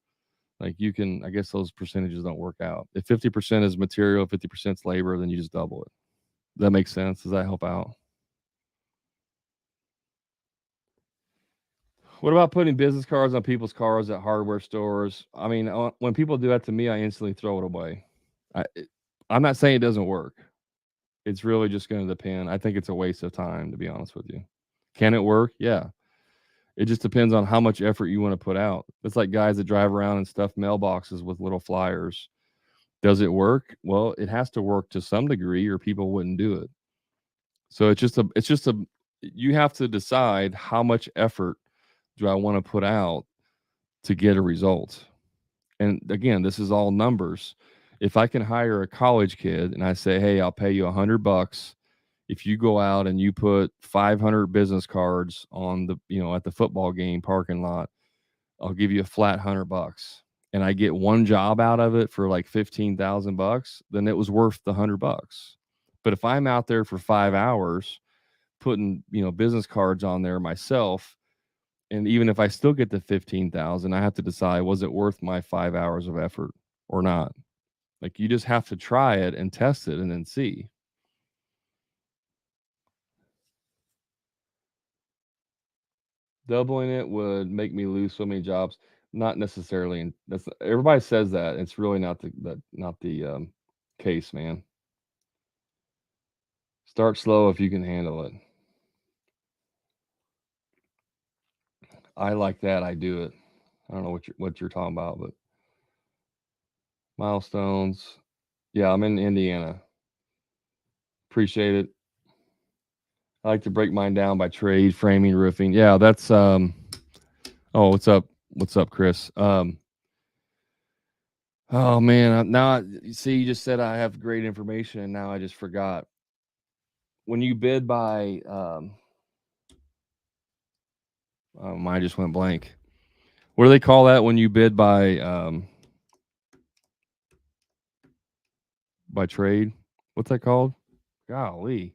like you can, I guess those percentages don't work out. If 50% is material, 50% is labor, then you just double it. That makes sense. Does that help out? What about putting business cards on people's cars at hardware stores? I mean, when people do that to me, I instantly throw it away. I'm not saying it doesn't work. It's really just going to depend. I think it's a waste of time, to be honest with you. Can it work? Yeah. It just depends on how much effort you want to put out. It's like guys that drive around and stuff mailboxes with little flyers. Does it work? Well, it has to work to some degree, or people wouldn't do it. So it's just a you have to decide how much effort do I want to put out to get a result. And again, this is all numbers. If I can hire a college kid and I say, "Hey, I'll pay you $100 if you go out and you put 500 business cards on at the football game parking lot, I'll give you a flat $100." And I get one job out of it for like $15,000, then it was worth the $100. But if I'm out there for 5 hours putting, business cards on there myself, and even if I still get the 15,000, I have to decide, was it worth my 5 hours of effort or not? Like you just have to try it and test it and then see. Doubling it would make me lose so many jobs. Not necessarily, and that's everybody says that. It's really not the case, man. Start slow if you can handle it. I like that. I do it. I don't know what you're talking about, but milestones. Yeah, I'm in Indiana. Appreciate it. I like to break mine down by trade, framing, roofing. Yeah, that's oh, what's up? What's up, Chris? Oh man, you see, you just said I have great information, and now I just forgot. When you bid by, oh, mine just went blank. What do they call that when you bid by trade? What's that called? Golly,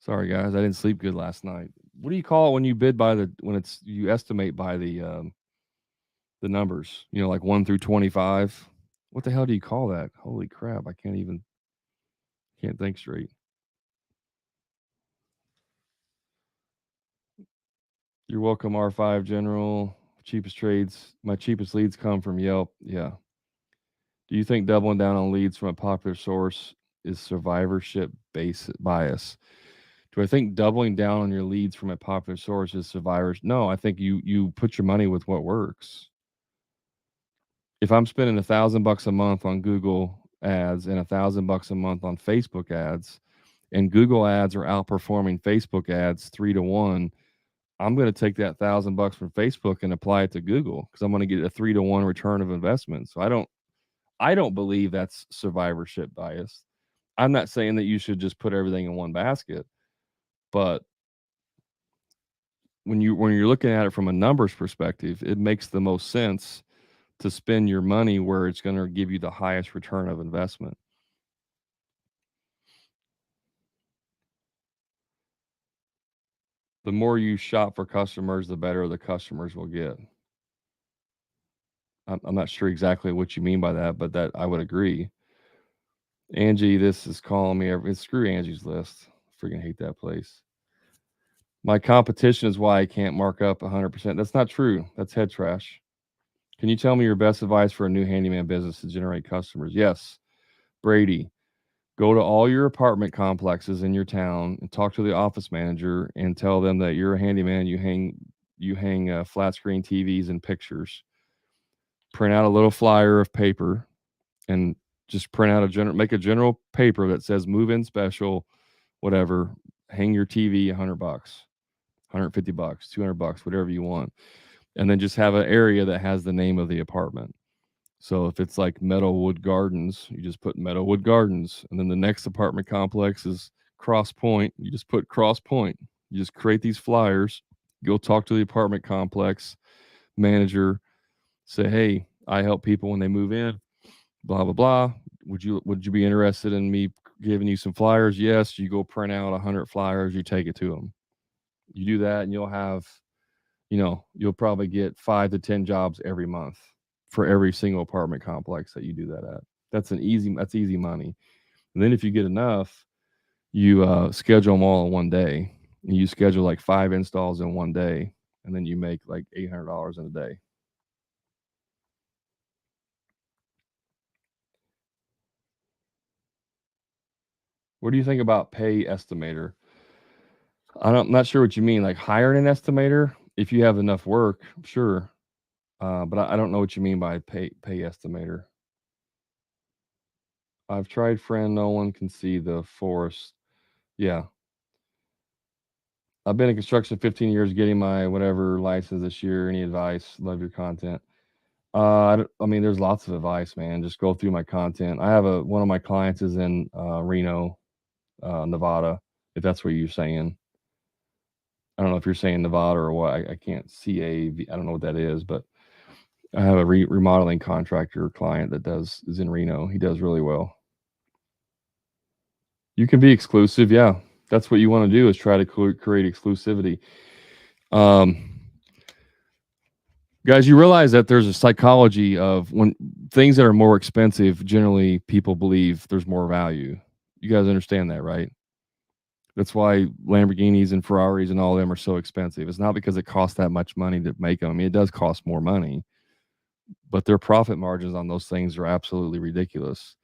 sorry guys, I didn't sleep good last night. What do you call it when you bid by when it's you estimate by the numbers? Like 1 through 25. What the hell do you call that? Holy crap, I can't think straight. You're welcome, R5 General. Cheapest trades. My cheapest leads come from Yelp. Yeah. Do you think doubling down on leads from a popular source is survivorship bias? Do I think doubling down on your leads from a popular source is survivors? No, I think you put your money with what works. If I'm spending $1,000 a month on Google ads and $1,000 a month on Facebook ads, and Google ads are outperforming Facebook ads 3 to 1, I'm going to take that $1,000 from Facebook and apply it to Google because I'm going to get a 3 to 1 return of investment. So I don't believe that's survivorship bias. I'm not saying that you should just put everything in one basket, but when you're looking at it from a numbers perspective, it makes the most sense to spend your money where it's going to give you the highest return of investment. The more you shop for customers, the better the customers will get. I'm not sure exactly what you mean by that, but that I would agree. Angie, this is calling me screw Angie's List. Freaking hate that place. My competition is why I can't mark up 100%. That's not true. That's head trash. Can you tell me your best advice for a new handyman business to generate customers? Yes. Brady, go to all your apartment complexes in your town and talk to the office manager and tell them that you're a handyman. You hang flat screen TVs and pictures. Print out a little flyer of paper and Just print out make a general paper that says move in special, whatever. Hang your TV $100, $150, $200, whatever you want, and then just have an area that has the name of the apartment. So if it's like Meadowwood Gardens, you just put Meadowwood Gardens, and then the next apartment complex is Cross Point. You just put Cross Point. You just create these flyers. Go talk to the apartment complex manager. Say, hey, I help people when they move in. Blah blah blah. Would you be interested in me giving you some flyers? Yes. You go print out 100 flyers. You take it to them. You do that, and you'll probably get 5 to 10 jobs every month for every single apartment complex that you do that at. That's easy money. And then if you get enough, you schedule them all in one day. And you schedule like 5 installs in one day, and then you make like $800 in a day. What do you think about pay estimator? I'm not sure what you mean. Like hiring an estimator if you have enough work, sure. But I don't know what you mean by pay estimator. I've tried friend, no one can see the forest. Yeah. I've been in construction 15 years, getting my whatever license this year. Any advice? Love your content. I mean, there's lots of advice, man. Just go through my content. I have one of my clients is in Reno, Nevada. If that's what you're saying, I don't know if you're saying Nevada or what. I can't see I don't know what that is, but I have a remodeling contractor client that is in Reno. He does really well. You can be exclusive, yeah. That's what you want to do is try to create exclusivity. Um, Guys, you realize that there's a psychology of when things that are more expensive, generally people believe there's more value. You guys understand that, right? That's why Lamborghinis and Ferraris and all of them are so expensive. It's not because it costs that much money to make them. I mean, it does cost more money, but their profit margins on those things are absolutely ridiculous.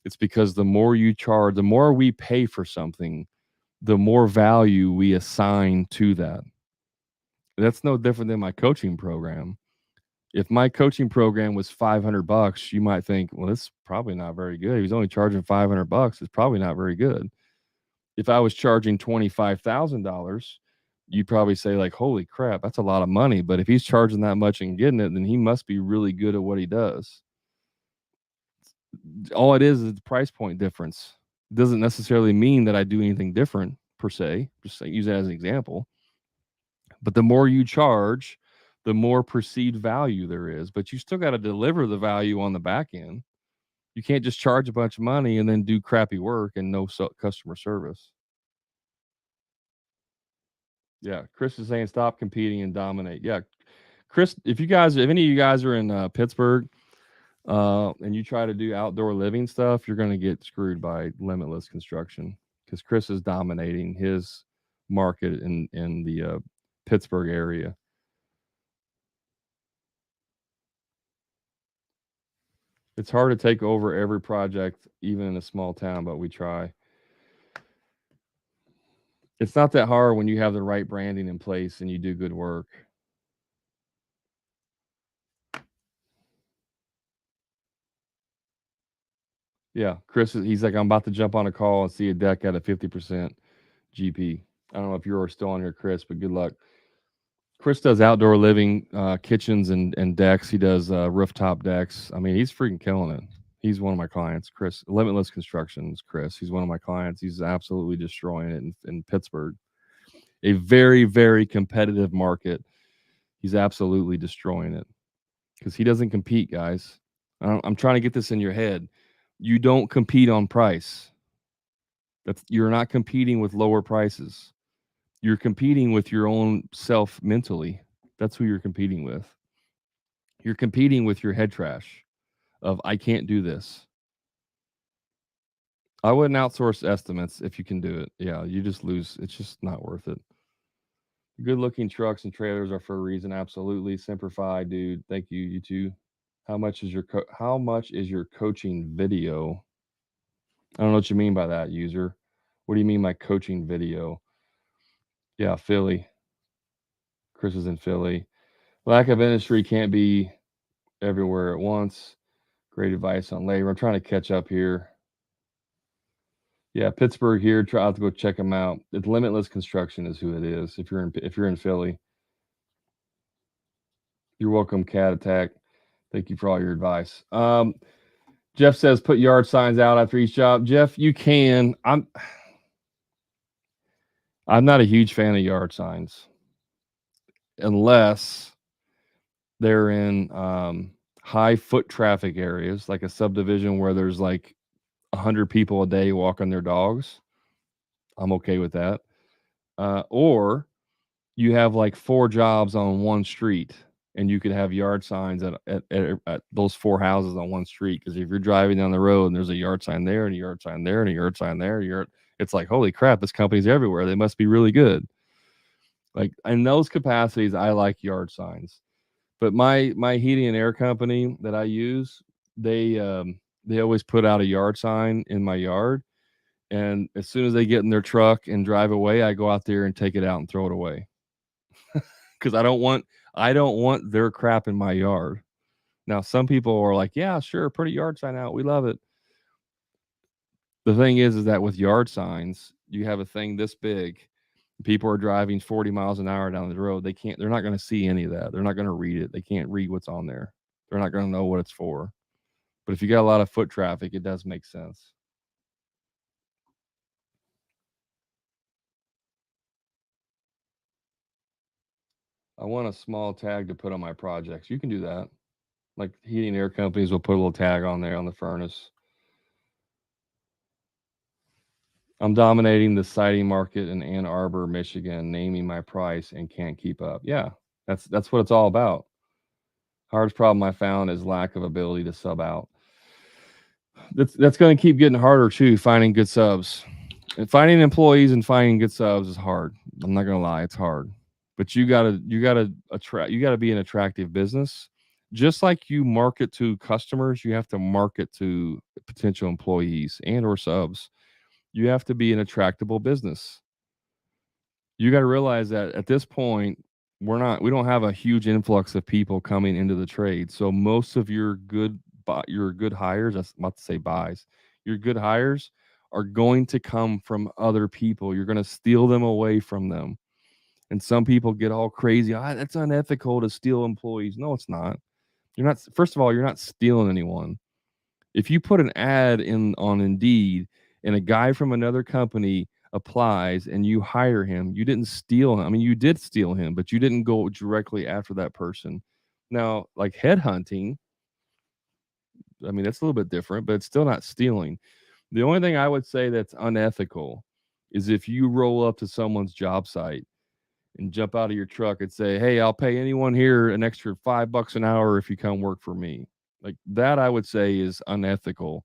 It's because the more you charge, the more we pay for something, the more value we assign to that. That's no different than my coaching program. If my coaching program was $500, you might think, well, that's probably not very good. He's only charging $500. It's probably not very good. If I was charging $25,000, you'd probably say like, holy crap, that's a lot of money. But if he's charging that much and getting it, then he must be really good at what he does. All it is the price point difference. It doesn't necessarily mean that I do anything different per se. Just use that as an example. But the more you charge, the more perceived value there is. But you still got to deliver the value on the back end. You can't just charge a bunch of money and then do crappy work and no customer service. Yeah, Chris is saying stop competing and dominate. Yeah, Chris, if any of you guys are in Pittsburgh, and you try to do outdoor living stuff, you're going to get screwed by Limitless Construction because Chris is dominating his market in the Pittsburgh area. It's hard to take over every project, even in a small town, but we try. It's not that hard when you have the right branding in place and you do good work. Yeah, he's like, I'm about to jump on a call and see a deck at a 50% GP. I don't know if you're still on here, Chris, but good luck. Chris does outdoor living, kitchens and decks. He does rooftop decks. I mean, he's freaking killing it. He's one of my clients, Chris. Limitless Constructions, Chris. He's one of my clients. He's absolutely destroying it in Pittsburgh. A very, very competitive market. He's absolutely destroying it because he doesn't compete, guys. I'm trying to get this in your head. You don't compete on price. You're not competing with lower prices. You're competing with your own self mentally. That's who you're competing with. You're competing with your head trash of I can't do this. I wouldn't outsource estimates if you can do it. Yeah, you just lose. It's just not worth it. Good looking trucks and trailers are for a reason. Absolutely. Simplify, dude. Thank you. You too. How much is your coaching video? I don't know what you mean by that, user. What do you mean by coaching video? Yeah, Philly. Chris is in Philly. Lack of industry can't be everywhere at once. Great advice on labor. I'm trying to catch up here. Yeah, Pittsburgh here. Try out to go check them out. It's Limitless Construction is who it is. If you're in Philly, you're welcome. Cat Attack. Thank you for all your advice. Jeff says put yard signs out after each job. Jeff, you can. I'm not a huge fan of yard signs unless they're in high foot traffic areas, like a subdivision where there's like 100 people a day walking their dogs. I'm okay with that. Or you have like 4 jobs on one street, and you could have yard signs at those 4 houses on one street. Because if you're driving down the road and there's a yard sign there and a yard sign there and a yard sign there, it's like, holy crap, this company's everywhere. They must be really good. Like in those capacities, I like yard signs. But my heating and air company that I use, they always put out a yard sign in my yard, and as soon as they get in their truck and drive away, I go out there and take it out and throw it away because I don't want their crap in my yard. Now, some people are like, yeah, sure, put a yard sign out. We love it. The thing is that with yard signs, you have a thing this big. People are driving 40 miles an hour down the road. They're not going to see any of that. They're not going to read it. They can't read what's on there. They're not going to know what it's for. But if you got a lot of foot traffic, it does make sense. I want a small tag to put on my projects. You can do that. Like heating and air companies will put a little tag on there on the furnace. I'm dominating the siding market in Ann Arbor, Michigan, naming my price and can't keep up. Yeah, that's what it's all about. Hardest problem I found is lack of ability to sub out. That's going to keep getting harder too. Finding good subs, and finding employees and finding good subs is hard. I'm not going to lie, it's hard. But you gotta be an attractive business. Just like you market to customers, you have to market to potential employees and or subs. You have to be an attractable business. You got to realize that at this point, we don't have a huge influx of people coming into the trade. So most of your good hires, that's not to say buys, your good hires are going to come from other people. You're going to steal them away from them. And some people get all crazy. That's unethical to steal employees. No, it's not. You're not. First of all, you're not stealing anyone. If you put an ad in on Indeed and a guy from another company applies and you hire him, you didn't steal him. I mean, you did steal him, but you didn't go directly after that person. Now, like headhunting, I mean, that's a little bit different, but it's still not stealing. The only thing I would say that's unethical is if you roll up to someone's job site and jump out of your truck and say, "Hey, I'll pay anyone here an extra $5 an hour if you come work for me." Like that, I would say is unethical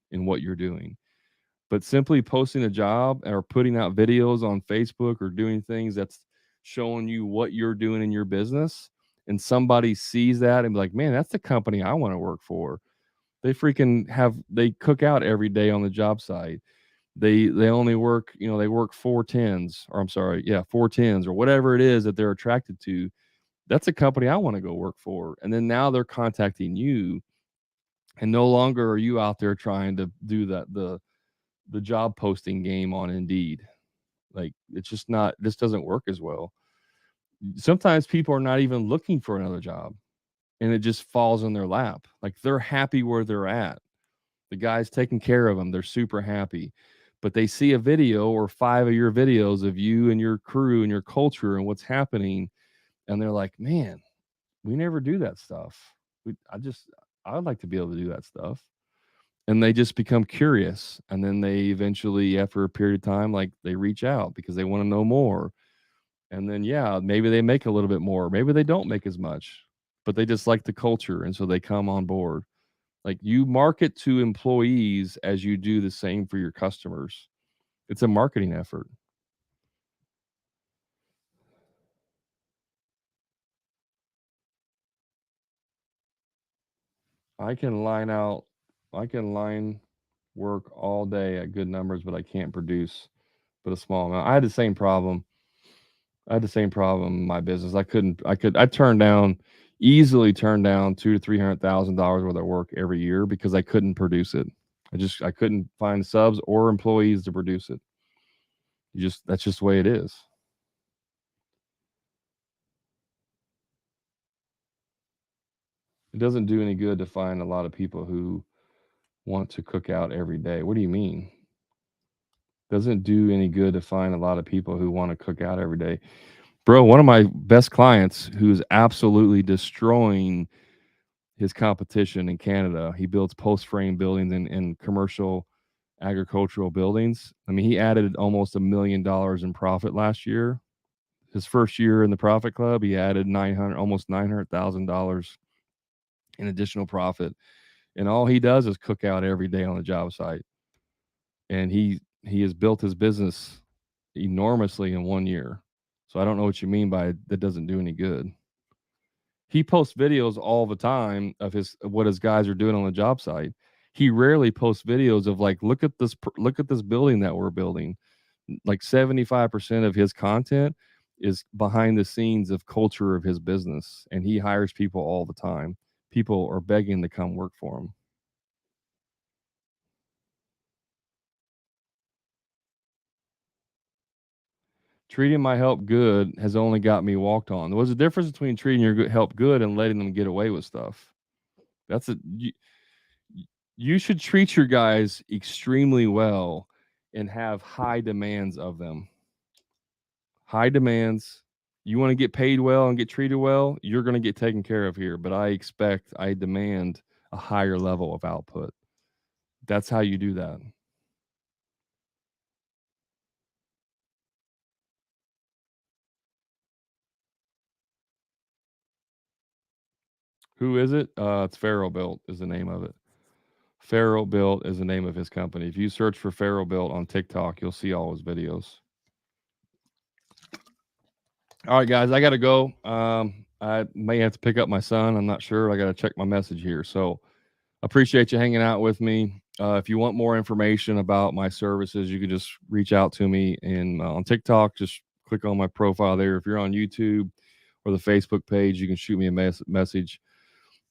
in what you're doing. But simply posting a job or putting out videos on Facebook or doing things that's showing you what you're doing in your business, and somebody sees that and be like, "Man, that's the company I want to work for." They cook out every day on the job site. They only work, they work 4 tens, or I'm sorry, yeah, 4 tens or whatever it is that they're attracted to. That's a company I want to go work for. And then now they're contacting you, and no longer are you out there trying to do the job posting game on Indeed. Like it's just not this doesn't work as well. Sometimes people are not even looking for another job, and it just falls in their lap. Like they're happy where they're at. The guy's taking care of them. They're super happy. But they see a video or 5 of your videos of you and your crew and your culture and what's happening. And they're like, man, we never do that stuff. I would like to be able to do that stuff. And they just become curious. And then they eventually, after a period of time, like they reach out because they want to know more. And then, yeah, maybe they make a little bit more. Maybe they don't make as much, but they just like the culture. And so they come on board. Like you market to employees as you do the same for your customers. It's a marketing effort. I can line out, I can line work all day at good numbers, but I can't produce but a small amount. I had the same problem. I had the same problem in my business. I turned down, easily turned down $200,000 to $300,000 worth of work every year because I couldn't produce it. I couldn't find subs or employees to produce it. That's just the way it is. It doesn't do any good to find a lot of people who want to cook out every day. What do you mean? Doesn't do any good to find a lot of people who want to cook out every day. Bro, one of my best clients who's absolutely destroying his competition in Canada. He builds post frame buildings and commercial agricultural buildings. I mean, he added almost $1 million in profit last year. His first year in the Profit Club, he added almost $900,000 in additional profit. And all he does is cook out every day on the job site. And he has built his business enormously in 1 year. So I don't know what you mean by that doesn't do any good. He posts videos all the time of what his guys are doing on the job site. He rarely posts videos of like, look at this building that we're building. Like 75% of his content is behind the scenes of culture of his business, and he hires people all the time. People are begging to come work for him. Treating my help good has only got me walked on. There was a difference between treating your help good and letting them get away with stuff. That's a you should treat your guys extremely well and have high demands of them. High demands. You want to get paid well and get treated well, you're going to get taken care of here. But I demand a higher level of output. That's how you do that. Who is it? It's Pharaoh Built is the name of it. Pharaoh Built is the name of his company. If you search for Pharaoh Built on TikTok, you'll see all his videos. All right, guys, I got to go. I may have to pick up my son. I'm not sure. I got to check my message here. So appreciate you hanging out with me. If you want more information about my services, you can just reach out to me on TikTok. Just click on my profile there. If you're on YouTube or the Facebook page, you can shoot me a message.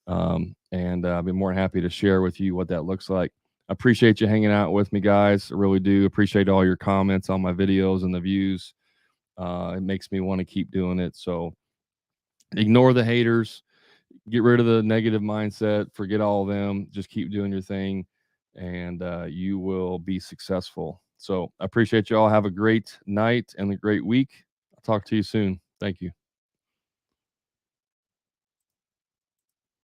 And I'll be more than happy to share with you what that looks like. I appreciate you hanging out with me, guys. I really do appreciate all your comments on my videos and the views. It makes me want to keep doing it. So ignore the haters, get rid of the negative mindset, forget all of them, just keep doing your thing, and you will be successful. So I appreciate you all. Have a great night and a great week. I'll talk to you soon. Thank you.